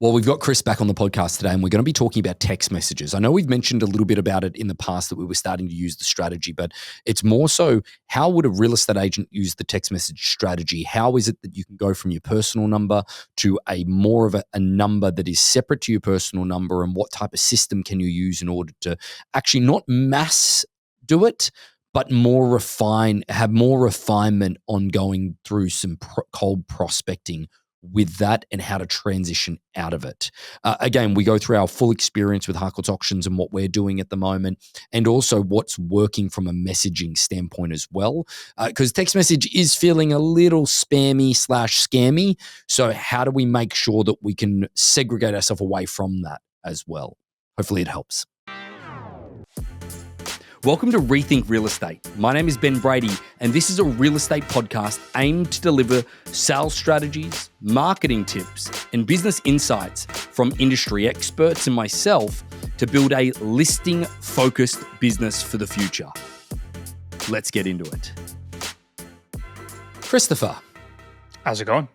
Well, we've got Chris back on the podcast today, and we're going to be talking about text messages. I know we've mentioned a little bit about it in the past that we were starting to use the strategy, but it's more so, how would a real estate agent use the text message strategy? How is it that you can go from your personal number to a more of a number that is separate to your personal number, and what type of system can you use in order to actually not mass do it, but have more refinement on going through some cold prospecting with that, and how to transition out of it. Again, we go through our full experience with Harcourts auctions and what we're doing at the moment, and also what's working from a messaging standpoint as well. Because text message is feeling a little spammy/scammy. So how do we make sure that we can segregate ourselves away from that as well? Hopefully it helps. Welcome to Rethink Real Estate. My name is Ben Brady, and this is a real estate podcast aimed to deliver sales strategies, marketing tips, and business insights from industry experts and myself to build a listing-focused business for the future. Let's get into it. Christopher. How's it going?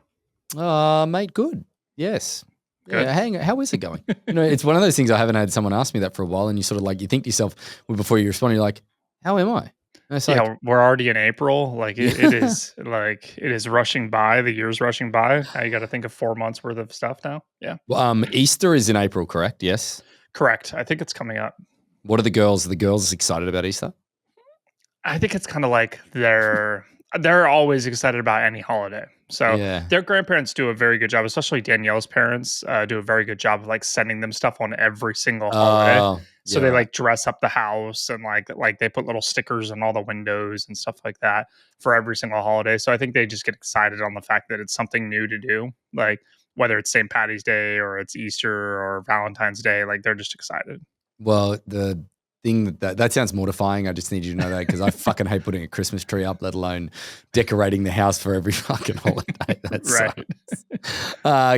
Mate, good. Yes. Good. Yeah, how is it going? It's one of those things, I haven't had someone ask me that for a while, and you sort of you think to yourself, before you respond, you're like, how am I? We're already in April. It is rushing by. The year's rushing by. Now you got to think of 4 months worth of stuff now. Yeah. Well, Easter is in April, correct? Yes. Correct. I think it's coming up. What are the girls? Are the girls excited about Easter? I think it's kind of like they're always excited about any holiday. So their grandparents do a very good job, especially Danielle's parents do a very good job of sending them stuff on every single holiday. So they dress up the house, and like they put little stickers on all the windows and stuff like that for every single holiday. So I think they just get excited on the fact that it's something new to do, like whether it's St. Patty's Day or it's Easter or Valentine's Day, they're just excited. Well, the thing that sounds mortifying. I just need you to know that, because I fucking hate putting a Christmas tree up, let alone decorating the house for every fucking holiday. That's right.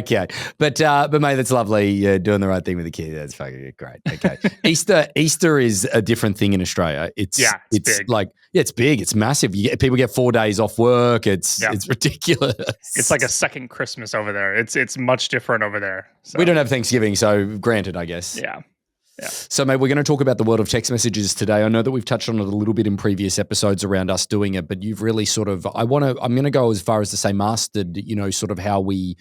Okay, but mate, that's lovely. You're doing the right thing with the kid. That's fucking great. Okay, Easter is a different thing in Australia. It's big. It's big. It's massive. People get 4 days off work. It's ridiculous. It's like a second Christmas over there. It's much different over there. So. We don't have Thanksgiving, so granted, I guess. Yeah. So, mate, we're going to talk about the world of text messages today. I know that we've touched on it a little bit in previous episodes around us doing it, but you've really sort of, I'm going to go as far as to say mastered, sort of how we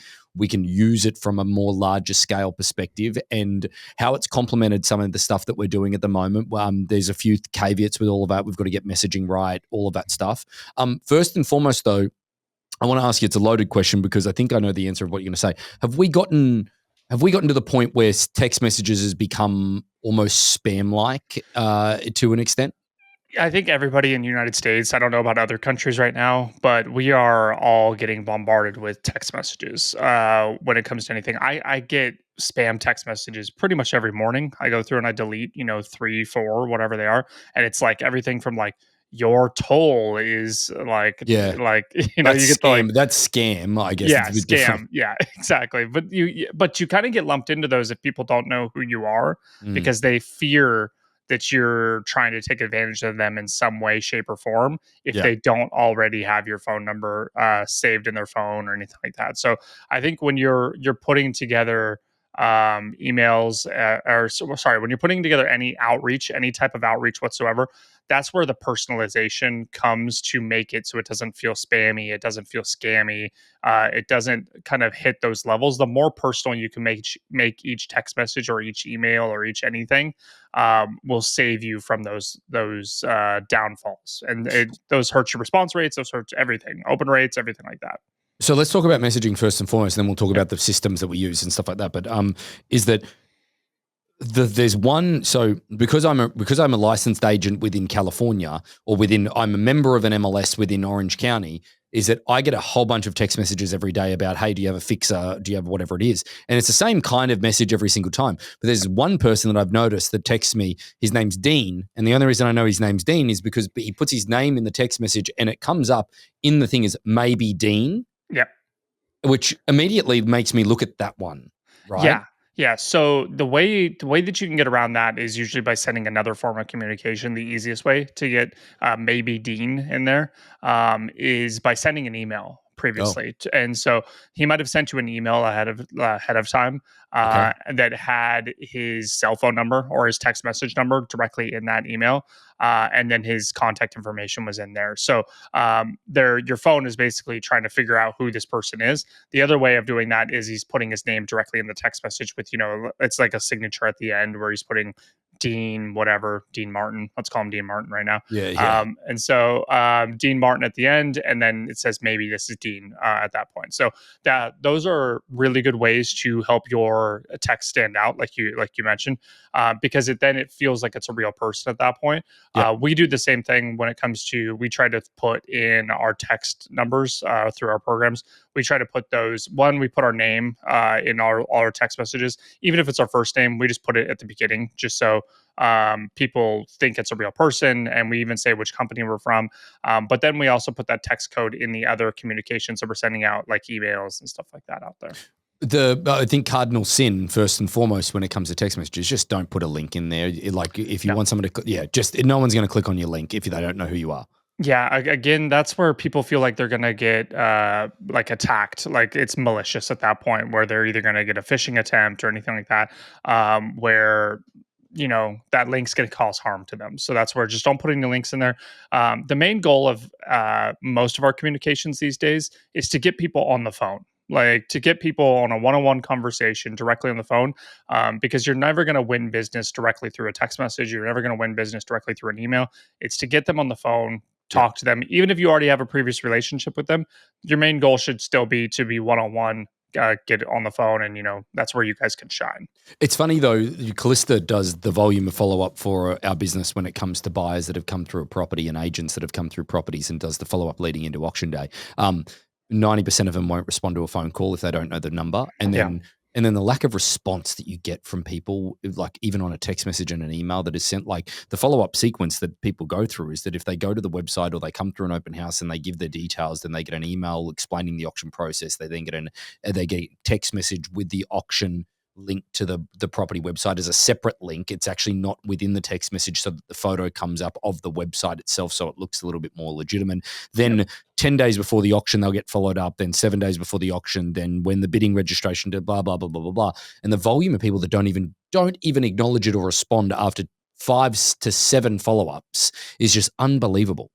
can use it from a more larger scale perspective, and how it's complemented some of the stuff that we're doing at the moment. There's a few caveats with all of that. We've got to get messaging right, all of that stuff. First and foremost, though, I want to ask you, it's a loaded question, because I think I know the answer of what you're going to say. Have we gotten to the point where text messages has become almost spam-like to an extent? I think everybody in the United States, I don't know about other countries right now, but we are all getting bombarded with text messages when it comes to anything. I get spam text messages pretty much every morning. I go through and I delete, 3, 4, whatever they are. And it's everything from your toll is you get that's scam, I guess. Yeah, scam. Different. Yeah, exactly. But you kind of get lumped into those if people don't know who you are, because they fear that you're trying to take advantage of them in some way, shape, or form if they don't already have your phone number saved in their phone or anything like that. So I think when you're putting together emails when you're putting together any type of outreach whatsoever, that's where the personalization comes to make it so it doesn't feel spammy, it doesn't feel scammy, it doesn't kind of hit those levels. The more personal you can make each text message or each email or each anything, will save you from those downfalls, and those hurt your response rates, those hurt everything, open rates, everything like that. So let's talk about messaging first and foremost, and then we'll talk about the systems that we use and stuff like that. But is that there's one? So because I'm a licensed agent within California, or I'm a member of an MLS within Orange County, is that I get a whole bunch of text messages every day about, hey, do you have a fixer? Do you have whatever it is? And it's the same kind of message every single time. But there's one person that I've noticed that texts me, his name's Dean. And the only reason I know his name's Dean is because he puts his name in the text message, and it comes up in the thing as maybe Dean. Yep. Which immediately makes me look at that one, right? Yeah. So the way that you can get around that is usually by sending another form of communication. The easiest way to get maybe Dean in there is by sending an email. Oh, previously, and so he might have sent you an email ahead of time okay. that had his cell phone number or his text message number directly in that email, and then his contact information was in there. So your phone is basically trying to figure out who this person is. The other way of doing that is he's putting his name directly in the text message with, it's like a signature at the end where he's putting Dean, whatever, Dean Martin. Let's call him Dean Martin right now. Yeah, yeah. And so Dean Martin at the end, and then it says maybe this is Dean at that point. So those are really good ways to help your text stand out, like you mentioned, because then it feels like it's a real person at that point. Yep. We do the same thing when it comes to, we try to put in our text numbers through our programs. We try to put those, we put our name in all our text messages. Even if it's our first name, we just put it at the beginning, just so people think it's a real person. And we even say which company we're from. But then we also put that text code in the other communications that we're sending out, like emails and stuff like that out there. I think cardinal sin first and foremost when it comes to text messages, just don't put a link in there. Like if you want someone to, just no one's going to click on your link if they don't know who you are. Yeah, again, that's where people feel like they're gonna get like attacked, like it's malicious at that point, where they're either gonna get a phishing attempt or anything like that, where that link's gonna cause harm to them. So that's where just don't put any links in there. The main goal of most of our communications these days is to get people on the phone. Like to get people on a one-on-one conversation directly on the phone, because you're never going to win business directly through a text message. You're never going to win business directly through an email. It's to get them on the phone, Yeah. talk to them. Even if you already have a previous relationship with them, your main goal should still be to be one-on-one, get on the phone, and that's where you guys can shine. It's funny though, Callista does the volume of follow-up for our business when it comes to buyers that have come through a property and agents that have come through properties, and does the follow-up leading into auction day. 90% of them won't respond to a phone call if they don't know the number. And then the lack of response that you get from people, like even on a text message and an email that is sent, like the follow-up sequence that people go through is that if they go to the website or they come through an open house and they give their details, then they get an email explaining the auction process. They then get a text message with the auction link to the property website as a separate link. It's actually not within the text message, so that the photo comes up of the website itself, so it looks a little bit more legitimate. Then 10 days before the auction, they'll get followed up. Then 7 days before the auction, then when the bidding registration to blah, blah, blah, blah, blah, blah. And the volume of people that don't even acknowledge it or respond after 5 to 7 follow-ups is just unbelievable.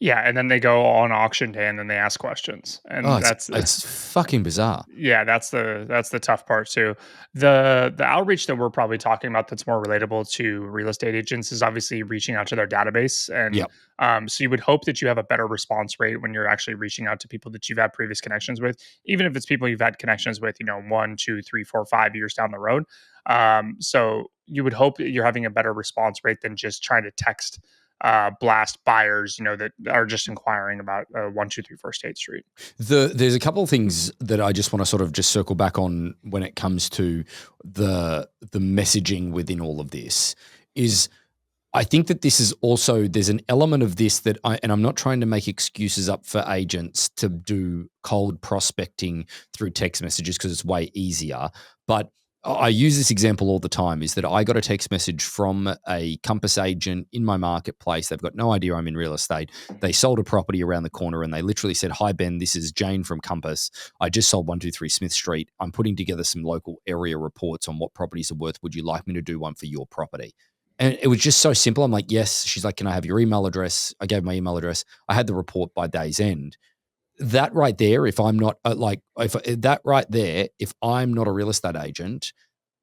Yeah, and then they go on auction day and then they ask questions, and it's fucking bizarre. Yeah, that's the tough part too. The outreach that we're probably talking about that's more relatable to real estate agents is obviously reaching out to their database, and so you would hope that you have a better response rate when you're actually reaching out to people that you've had previous connections with, even if it's people you've had connections with, 1, 2, 3, 4, 5 years down the road. So you would hope that you're having a better response rate than just trying to text blast buyers, that are just inquiring about 123 State Street. There's a couple of things that I just want to sort of just circle back on when it comes to the messaging within all of this. Is I think that this is also, there's an element of this that I'm not trying to make excuses up for agents to do cold prospecting through text messages because it's way easier, but I use this example all the time, is that I got a text message from a Compass agent in my marketplace. They've got no idea I'm in real estate. They sold a property around the corner and they literally said, "Hi, Ben, this is Jane from Compass. I just sold 123 Smith Street. I'm putting together some local area reports on what properties are worth. Would you like me to do one for your property?" And it was just so simple. I'm like, "Yes." She's like, "Can I have your email address?" I gave my email address. I had the report by day's end. That right there, if I'm not if I'm not a real estate agent,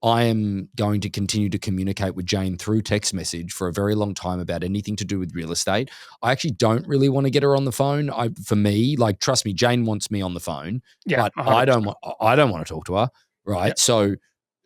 I am going to continue to communicate with Jane through text message for a very long time about anything to do with real estate. I actually don't really want to get her on the phone. For me, like, trust me, Jane wants me on the phone, Yeah, but 100%. I don't want to talk to her. Right. Yeah.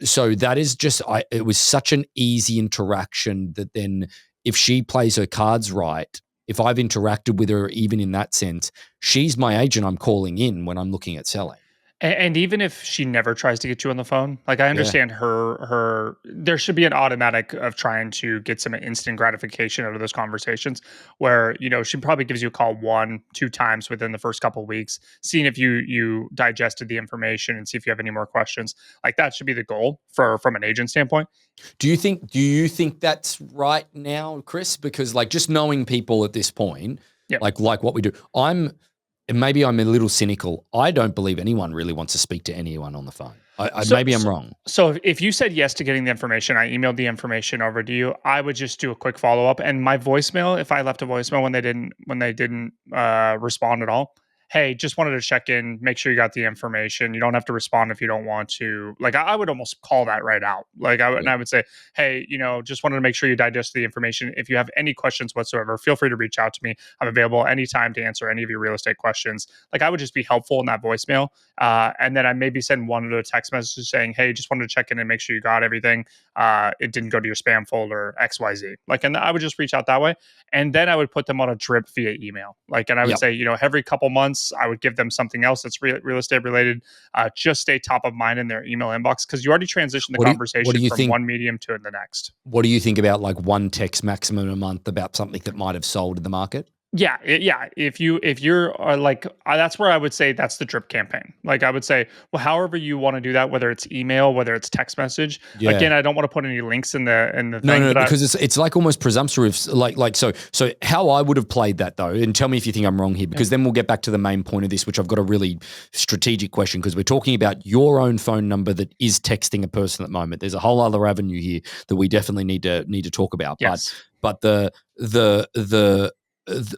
So that is just, it was such an easy interaction that then if she plays her cards right, if I've interacted with her, even in that sense, she's my agent I'm calling in when I'm looking at selling. And even if she never tries to get you on the phone, like I Yeah. understand her there should be an automatic of trying to get some instant gratification out of those conversations where, she probably gives you a call 1, 2 times within the first couple of weeks, seeing if you digested the information and see if you have any more questions. Like that should be the goal from an agent standpoint. Do you think that's right now, Chris? Because like just knowing people at this point, Yeah. like what we do, and maybe I'm a little cynical. I don't believe anyone really wants to speak to anyone on the phone. So, Maybe I'm so, wrong. so if you said yes to getting the information, I emailed the information over to you. I would just do a quick follow up, and my voicemail, if I left a voicemail when they didn't respond at all. Hey, just wanted to check in, make sure you got the information. You don't have to respond if you don't want to. Like I would almost call that right out. Like Yeah. I would say, hey, just wanted to make sure you digest the information. If you have any questions whatsoever, feel free to reach out to me. I'm available anytime to answer any of your real estate questions. Like I would just be helpful in that voicemail. And then I maybe send one of the text messages saying, hey, just wanted to check in and make sure you got everything. It didn't go to your spam folder, XYZ. Like, and I would just reach out that way. And then I would put them on a drip via email. Like, and I would Yep. say, every couple months, I would give them something else that's real estate related. Just stay top of mind in their email inbox because you already transitioned the What do conversation you from think? one medium to the next. What do you think about like one text maximum a month about something that might have sold in the market? Yeah, yeah. If you're like, that's where I would say that's the drip campaign. Like I would say, well, however you want to do that, whether it's email, whether it's text message. Yeah. Again, I don't want to put any links in the No, thing, no, but because it's like almost presumptuous. So how I would have played that though, and tell me if you think I'm wrong here, because then we'll get back to the main point of this, which I've got a really strategic question because we're talking about your own phone number that is texting a person at the moment. There's a whole other avenue here that we definitely need to talk about. yes, But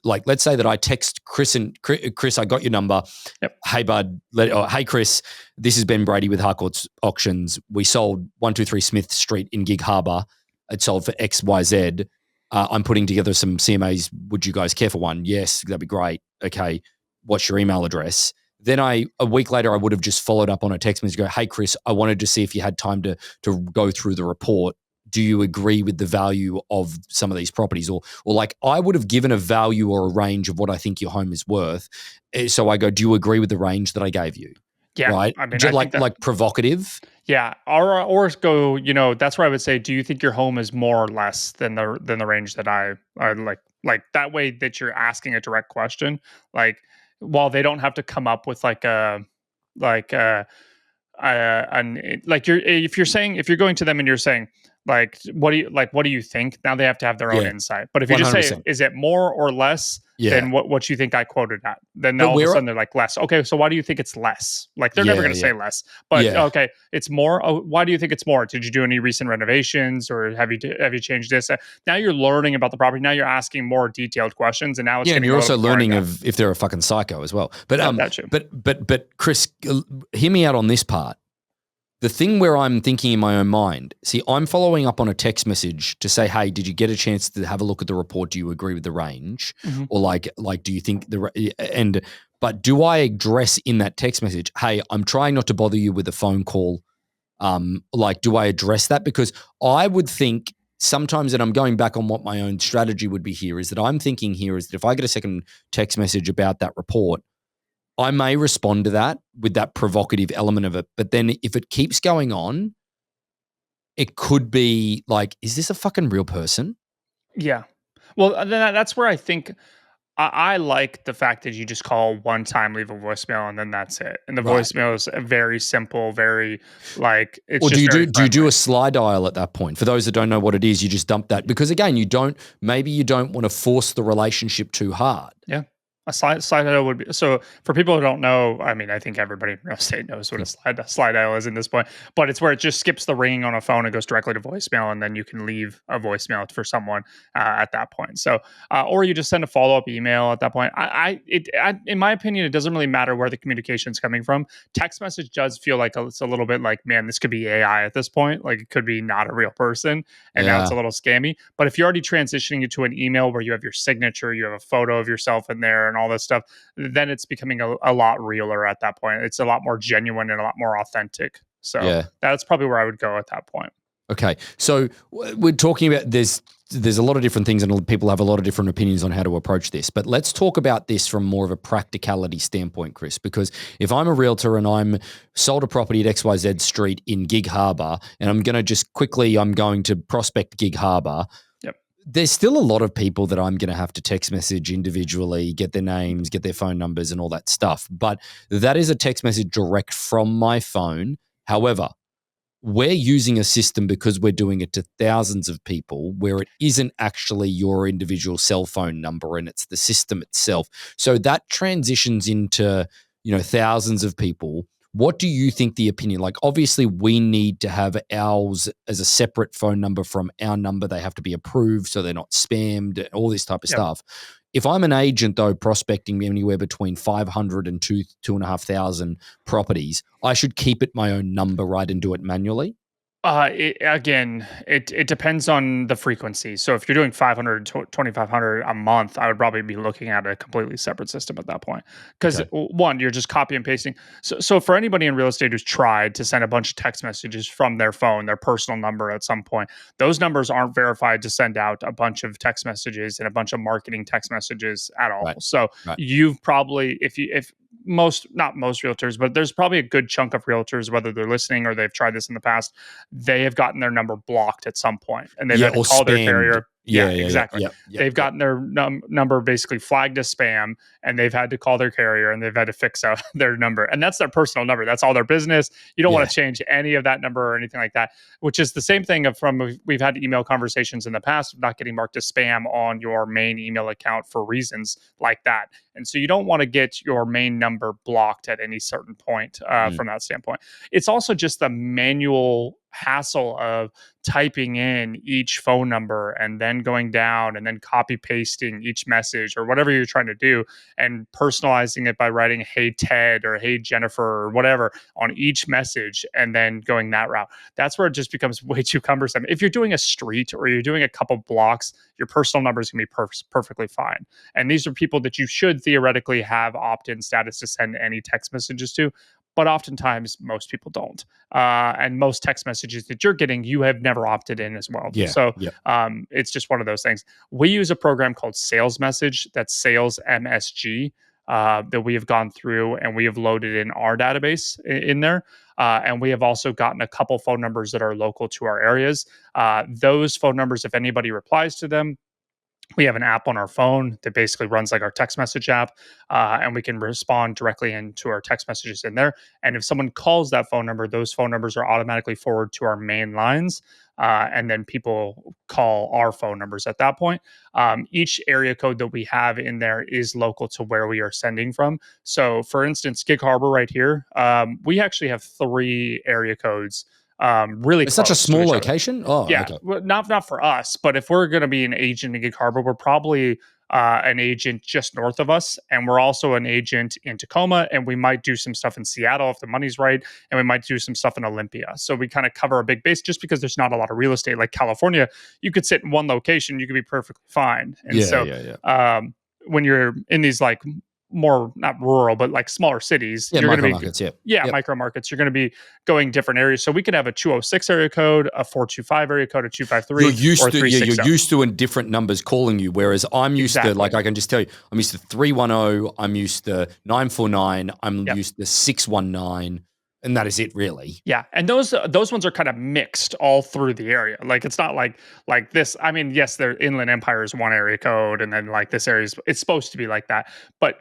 like let's say that I text Chris and Chris, I got your number. yep, Hey bud, hey Chris, this is Ben Brady with Harcourts Auctions. We sold 123 Smith Street in Gig Harbor. It sold for XYZ. I'm putting together some CMAs. Would you guys care for one? Yes, that'd be great. Okay, what's your email address? Then a week later, I would have just followed up on a text message. Go, hey Chris, I wanted to see if you had time to go through the report. Do you agree with the value of some of these properties? Or like I would have given a value or a range of what I think your home is worth. So I go, do you agree with the range that I gave you? yeah. Right? I mean, I think that Like provocative. yeah, or go. That's where I would say, do you think your home is more or less than the range that I like that way that you're asking a direct question, like while they don't have to come up with like a like if you're going to them and you're saying like what do you think, now they have to have their own Yeah, insight. But if you just say 100%. is it more or less Yeah. than what you think I quoted at, then But all of a where, sudden they're like less. Okay, so why do you think it's less? Like they're never yeah, going to yeah, say less, but yeah. okay, it's more. Oh, why do you think it's more? Did you do any recent renovations or have you changed this? Now you're learning about the property, now you're asking more detailed questions, and now it's Yeah, and getting a you're little also bit more in learning depth. of if they're a fucking psycho as well. But That too. but Chris, hear me out on this part. The thing where I'm thinking in my own mind, see, I'm following up on a text message to say, hey, did you get a chance to have a look at the report? Do you agree with the range? Mhm. Or like, do you think but do I address in that text message, hey, I'm trying not to bother you with a phone call. Like, do I address that? Because I would think sometimes, and I'm going back on what my own strategy would be here, is that I'm thinking here is that if I get a second text message about that report, I may respond to that with that provocative element of it. But then if it keeps going on, it could be like, is this a fucking real person? Yeah. Well, that's where I think I like the fact that you just call one time, leave a voicemail, and then that's it. And the Right. voicemail is very simple, very like it's Or just very do you do friendly. a slide dial at that point? For those that don't know what it is, you just dump that because again, maybe you don't want to force the relationship too hard. Yeah. A slide dial would be so for people who don't know. I mean, I think everybody in real estate knows what a slide dial is in this point, but it's where it just skips the ringing on a phone and goes directly to voicemail, and then you can leave a voicemail for someone at that point. So, or you just send a follow up email at that point. In my opinion, it doesn't really matter where the communication is coming from. Text message does feel like it's a little bit like, man, this could be AI at this point. Like it could be not a real person, and now it's Yeah. a little scammy. But if you're already transitioning it to an email where you have your signature, you have a photo of yourself in there, and all this stuff, then it's becoming a lot realer at that point. It's a lot more genuine and a lot more authentic. So Yeah. that's probably where I would go at that point. Okay. So we're talking about there's a lot of different things and people have a lot of different opinions on how to approach this. But let's talk about this from more of a practicality standpoint, Chris, because if I'm a realtor and I'm sold a property at XYZ Street in Gig Harbor and I'm going to prospect Gig Harbor, Yep. there's still a lot of people that I'm going to have to text message individually, get their names, get their phone numbers and all that stuff. But that is a text message direct from my phone. However, we're using a system because we're doing it to thousands of people where it isn't actually your individual cell phone number and it's the system itself. So that transitions into, thousands of people. What do you think the opinion, like obviously we need to have ours as a separate phone number from our number. They have to be approved so they're not spammed, all this type of stuff. If I'm an agent though, prospecting anywhere between 500 and 2,500 properties, I should keep it my own number, right, and do it manually? It depends on the frequency. So if you're doing 500 to 2,500 a month, I would probably be looking at a completely separate system at that point. Because Okay. one, you're just copy and pasting. So for anybody in real estate who's tried to send a bunch of text messages from their phone, their personal number at some point, those numbers aren't verified to send out a bunch of text messages and a bunch of marketing text messages at all. Right. So Right. you've probably, if not most realtors, but there's probably a good chunk of realtors, whether they're listening or they've tried this in the past, they have gotten their number blocked at some point and they've had to Or call their spammed. carrier. Yeah. Exactly. They've gotten their number basically flagged as spam, and they've had to call their carrier and they've had to fix out their number. And that's their personal number. That's all their business. You don't want to change any of that number or anything like that, which is the same thing we've had email conversations in the past of not getting marked as spam on your main email account for reasons like that. And so you don't want to get your main number blocked at any certain point from that standpoint. It's also just the manual hassle of typing in each phone number and then going down and then copy pasting each message or whatever you're trying to do and personalizing it by writing "Hey Ted" or "Hey Jennifer" or whatever on each message and then going that route. That's where it just becomes way too cumbersome. If you're doing a street or you're doing a couple blocks, your personal number is going to be perfectly fine. And these are people that you should theoretically have opt-in status to send any text messages to. But oftentimes, most people don't. And most text messages that you're getting, you have never opted in as well. So it's just one of those things. We use a program called Sales Message, that's Sales MSG, that we have gone through and we have loaded in our database in there. And we have also gotten a couple phone numbers that are local to our areas. Those phone numbers, if anybody replies to them, we have an app on our phone that basically runs like our text message app, and we can respond directly into our text messages in there. And if someone calls that phone number, those phone numbers are automatically forwarded to our main lines. And then people call our phone numbers at that point. Each area code that we have in there is local to where we are sending from. So, for instance, Gig Harbor right here, we actually have 3 area codes really It's close such a small to each other. location. Oh, Yeah, okay. well, not for us, but if we're going to be an agent in Gig Harbor, we're probably an agent just north of us, and we're also an agent in Tacoma, and we might do some stuff in Seattle if the money's right, and we might do some stuff in Olympia. So we kind of cover a big base just because there's not a lot of real estate. Like California, you could sit in one location, you could be perfectly fine. And when you're in these like more not rural but like smaller cities, you're going to be markets. micro markets, you're going to be going different areas. So we could have a 206 area code, a 425 area code, a 253 You're used or to 360. you're used to in different numbers calling you, whereas I'm used to, like, I can just tell you, I'm used to 310, I'm used to 949, I'm used to 619. And that is it, really. Yeah, and those ones are kind of mixed all through the area. Like it's not like this. I mean, yes, their Inland Empire is one area code, and then like this area is it's supposed to be like that. But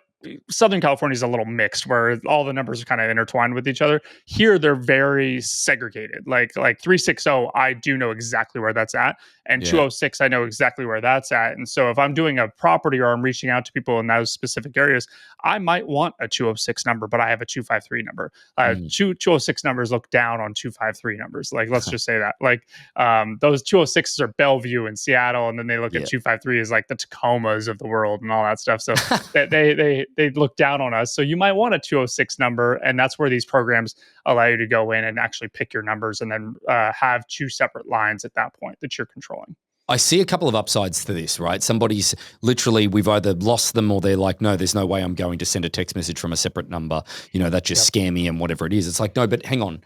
Southern California is a little mixed, where all the numbers are kind of intertwined with each other. Here, they're very segregated. Like 360, I do know exactly where that's at, and 206, I know exactly where that's at. And so, if I'm doing a property or I'm reaching out to people in those specific areas, I might want a 206 number, but I have a 253 number. 206 numbers look down on 253 numbers. Like, let's just say that. Like, those 206s are Bellevue and Seattle, and then they look at 253 as like the Tacomas of the world and all that stuff. So they look down on us. So you might want a 206 number, and that's where these programs allow you to go in and actually pick your numbers and then have 2 separate lines at that point that you're controlling. I see a couple of upsides to this, right? Somebody's literally, we've either lost them or they're like, no, there's no way I'm going to send a text message from a separate number. That's just scammy and whatever it is. It's like, no, but hang on.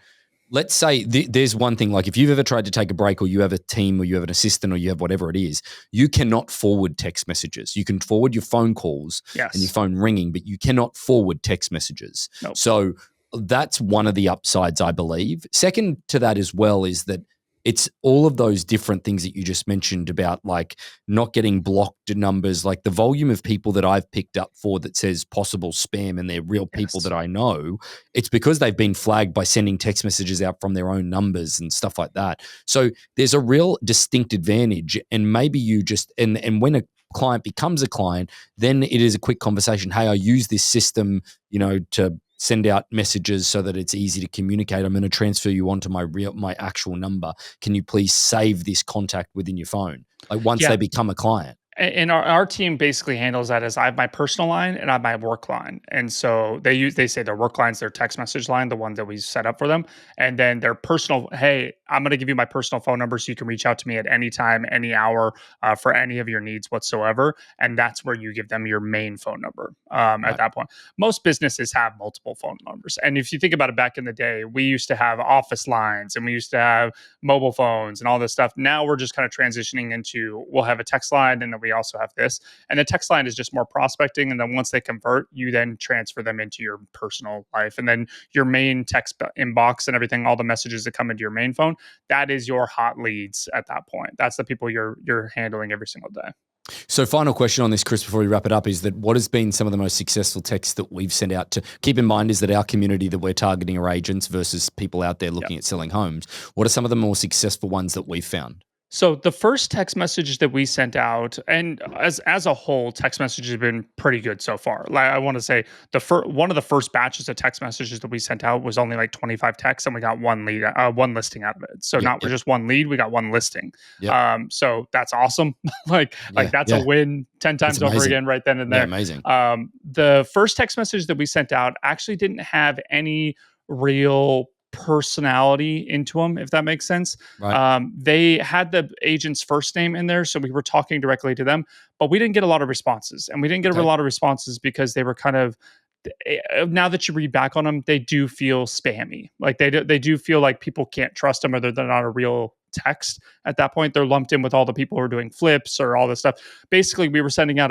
Let's say there's one thing, like if you've ever tried to take a break or you have a team or you have an assistant or you have whatever it is, you cannot forward text messages. You can forward your phone calls and your phone ringing, but you cannot forward text messages. Nope. So that's one of the upsides, I believe. Second to that as well is that it's all of those different things that you just mentioned about like not getting blocked numbers, like the volume of people that I've picked up for that says possible spam and they're real people Yes. that I know. It's because they've been flagged by sending text messages out from their own numbers and stuff like that. So there's a real distinct advantage. And maybe you just, and when a client becomes a client, then it is a quick conversation. Hey, I use this system, to send out messages so that it's easy to communicate. I'm going to transfer you onto my actual number. Can you please save this contact within your phone? Like once they Yeah. become a client. And our team basically handles that as I have my personal line and I have my work line. And so they say their work line's their text message line, the one that we set up for them. And then their personal, hey, I'm going to give you my personal phone number so you can reach out to me at any time, any hour, for any of your needs whatsoever. And that's where you give them your main phone number at Right. that point. Most businesses have multiple phone numbers. And if you think about it, back in the day, we used to have office lines and we used to have mobile phones and all this stuff. Now we're just kind of transitioning into, we'll have a text line and then we also have this. And the text line is just more prospecting. And then once they convert, you then transfer them into your personal life. And then your main text inbox and everything, all the messages that come into your main phone, that is your hot leads at that point. That's the people you're handling every single day. So final question on this, Chris, before we wrap it up, is that what has been some of the most successful texts that we've sent out to keep in mind is that our community that we're targeting are agents versus people out there looking at selling homes. What are some of the more successful ones that we've found? So the first text message that we sent out, and as a whole, text messages have been pretty good so far. Like I want to say, one of the first batches of text messages that we sent out was only like 25 texts, and we got one lead, one listing out of it. So Yep, not yep, just one lead, we got one listing. yep. So that's awesome. like Yeah, that's a yeah. win 10 That's times over amazing. again, right then and Yeah, there. amazing. The first text message that we sent out actually didn't have any real personality into them, if that makes sense. Right. They had the agent's first name in there, so we were talking directly to them, but we didn't get a lot of responses. And we didn't get a Okay. lot of responses because they were kind of, now that you read back on them, they do feel spammy. Like they do feel like people can't trust them, or they're not a real text at that point. They're lumped in with all the people who are doing flips or all this stuff. Basically, we were sending out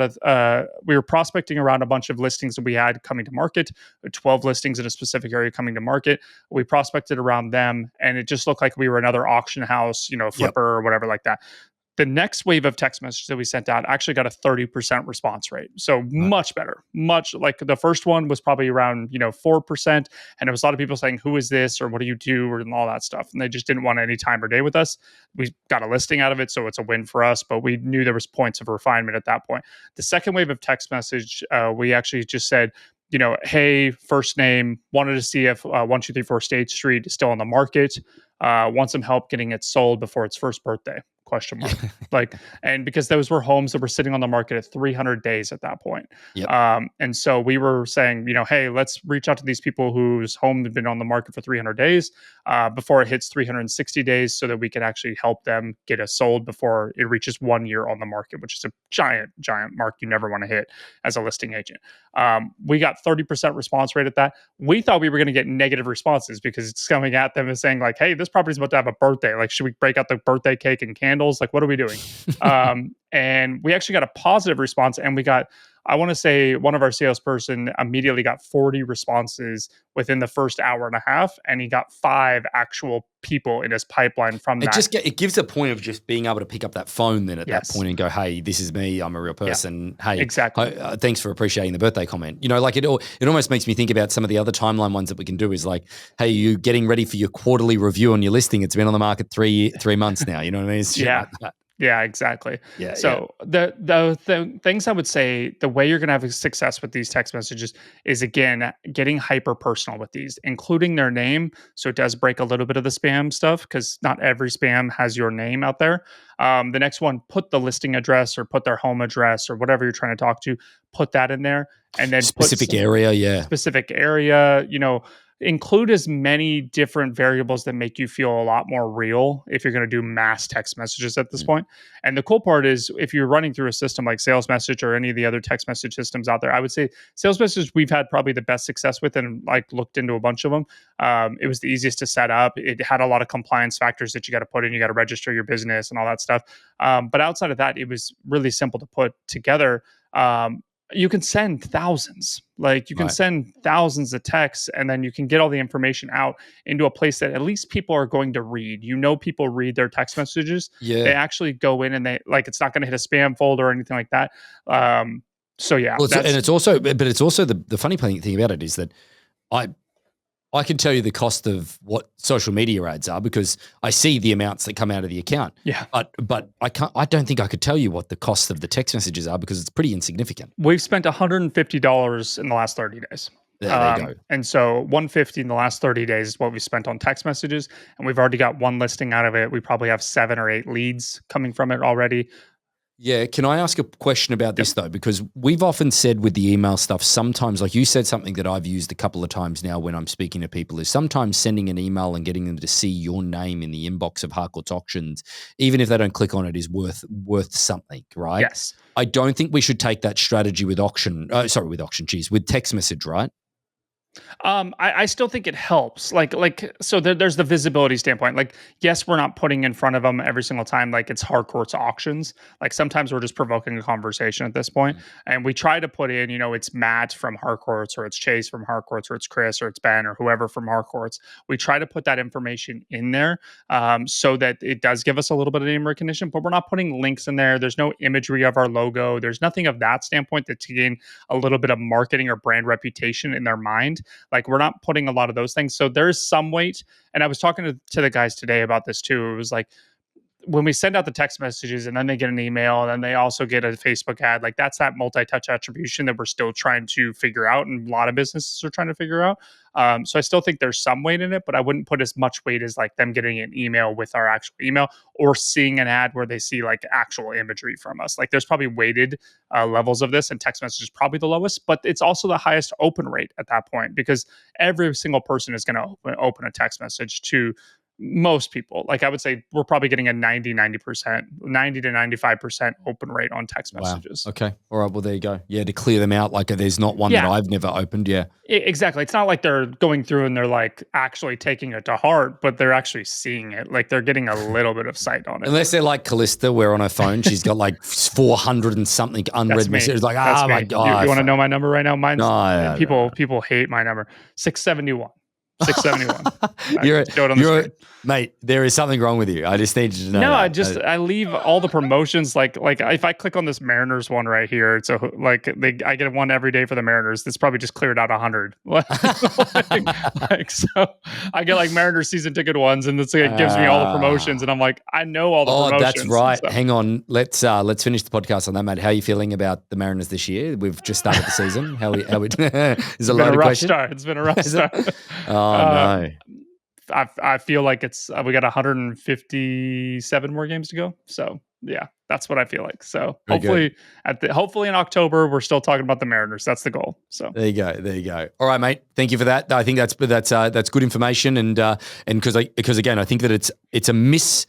we were prospecting around a bunch of listings that we had coming to market, 12 listings in a specific area coming to market. We prospected around them, and it just looked like we were another auction house, Yep. flipper or whatever like that. The next wave of text messages that we sent out actually got a 30% response rate. So Right. much better. Much like the first one was probably around, 4%. And there was a lot of people saying, who is this? Or what do you do? Or and all that stuff. And they just didn't want any time or day with us. We got a listing out of it. So it's a win for us, but we knew there was points of refinement at that point. The second wave of text message, we actually just said, hey, first name, wanted to see if 1234 State Street is still on the market. Want some help getting it sold before its first birthday? Question mark. Yeah. Like, and because those were homes that were sitting on the market at 300 days at that point. Yep. And so we were saying, hey, let's reach out to these people whose home had been on the market for 300 days before it hits 360 days so that we can actually help them get it sold before it reaches 1 year on the market, which is a giant, giant mark you never want to hit as a listing agent. We got 30% response rate at that. We thought we were going to get negative responses because it's coming at them and saying like, hey, this property's about to have a birthday. Like, should we break out the birthday cake and candles? Like, what are we doing? And we actually got a positive response, and we got, I want to say one of our salesperson immediately got 40 responses within the first hour and a half, and he got 5 actual people in his pipeline from that. It gives a point of just being able to pick up that phone then at that Yes. point and go, hey, this is me. I'm a real person. Hey, exactly. Thanks for appreciating the birthday comment. Like it almost makes me think about some of the other timeline ones that we can do is like, hey, you getting ready for your quarterly review on your listing. It's been on the market 3 months now. You know what I mean? It's shit like that. Yeah, exactly. Yeah. So the things I would say, the way you're going to have success with these text messages is, again, getting hyper personal with these, including their name. So it does break a little bit of the spam stuff because not every spam has your name out there. The next one, put the listing address or put their home address or whatever you're trying to talk to, put that in there, and then Specific area. Yeah. specific area, include as many different variables that make you feel a lot more real if you're going to do mass text messages at this point. And the cool part is, if you're running through a system like Sales Message or any of the other text message systems out there, I would say Sales Message we've had probably the best success with, and like looked into a bunch of them. It was the easiest to set up. It had a lot of compliance factors that you got to put in. You got to register your business and all that stuff. But outside of that, it was really simple to put together. You can send thousands. Like you can Right. send thousands of texts, and then you can get all the information out into a place that at least people are going to read. People read their text messages. They Yeah. actually go in and they like it's not going to hit a spam folder or anything like that. So yeah, Well, that's it's also the funny thing about it is that I I can tell you the cost of what social media ads are because I see the amounts that come out of the account. yeah. But I don't think I could tell you what the cost of the text messages are because it's pretty insignificant. We've spent $150 in the last 30 days. There you go. And so 150 in the last 30 days is what we spent on text messages. And we've already got one listing out of it. We probably have 7 or 8 leads coming from it already. Yeah. Can I ask a question about Yep. this though? Because we've often said with the email stuff, sometimes, like you said, something that I've used a couple of times now when I'm speaking to people is sometimes sending an email and getting them to see your name in the inbox of Harcourts Auctions, even if they don't click on it, is worth something, right? Yes. I don't think we should take that strategy with with text message, right? I still think it helps. So there's the visibility standpoint. Like, yes, we're not putting in front of them every single time. Like it's Harcourts auctions. Like sometimes we're just provoking a conversation at this point, and we try to put in, it's Matt from Harcourts, or it's Chase from Harcourts, or it's Chris, or it's Ben, or whoever from Harcourts. We try to put that information in there, so that it does give us a little bit of name recognition. But we're not putting links in there. There's no imagery of our logo. There's nothing of that standpoint that to gain a little bit of marketing or brand reputation in their mind. Like we're not putting a lot of those things. So there's some weight. And I was talking to the guys today about this too. It was like when we send out the text messages and then they get an email and then they also get a Facebook ad, like that's that multi-touch attribution that we're still trying to figure out. And a lot of businesses are trying to figure out. So I still think there's some weight in it, but I wouldn't put as much weight as like them getting an email with our actual email or seeing an ad where they see like actual imagery from us. Like there's probably weighted levels of this, and text message is probably the lowest, but it's also the highest open rate at that point because every single person is going to open a text message to most people. Like I would say we're probably getting a 90% 90 to 95% open rate on text Wow. messages. Okay. All right. Well, there you go. Yeah. To clear them out. Like there's not one that Yeah. I've never opened. Yeah. Exactly. It's not like they're going through and they're like actually taking it to heart, but they're actually seeing it. Like they're getting a little bit of sight on it. Unless they're like Callista, where on her phone she's got like 400 and something unread messages. Like, That's oh me. my God. You want to know my number right now? Mine's No. people hate my number. 671. 671. Mate, there is something wrong with you. I just need you to know. No, that. I leave all the promotions like if I click on this Mariners one right here, it's I get one every day for the Mariners. This probably just cleared out 100. So I get like Mariners season ticket ones, and it gives me all the promotions, and I'm like, I know all the promotions. That's right. So. Hang on, let's finish the podcast on that, mate. How are you feeling about the Mariners this year? We've just started the season. How is a loaded question? It's been a rough start. Oh no. I feel like we got 157 more games to go. So yeah, that's what I feel like. So hopefully in October we're still talking about the Mariners. That's the goal. So there you go. All right, mate. Thank you for that. I think that's good information, and because again, I think that it's a miss.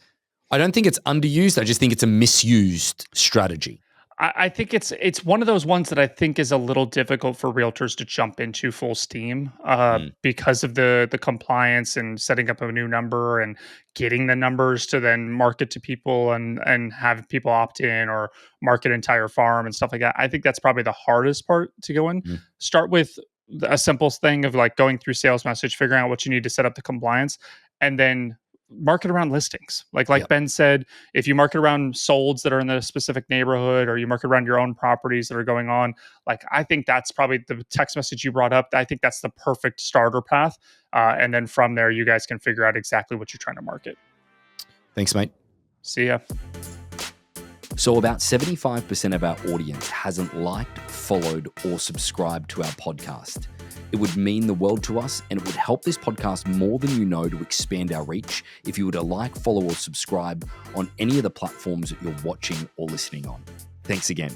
I don't think it's underused. I just think it's a misused strategy. I think it's one of those ones that I think is a little difficult for realtors to jump into full steam because of the compliance and setting up a new number and getting the numbers to then market to people and have people opt in or market entire farm and stuff like that. I think that's probably the hardest part to go in. Start with a simple thing of like going through sales message, figuring out what you need to set up the compliance, and then market around listings. Like Ben said, if you market around solds that are in the specific neighborhood, or you market around your own properties that are going on, like I think that's probably the text message you brought up. I think that's the perfect starter path. And then from there, you guys can figure out exactly what you're trying to market. Thanks, mate. See ya. So about 75% of our audience hasn't liked, followed, or subscribed to our podcast. It would mean the world to us, and it would help this podcast more than you know to expand our reach if you were to like, follow, or subscribe on any of the platforms that you're watching or listening on. Thanks again.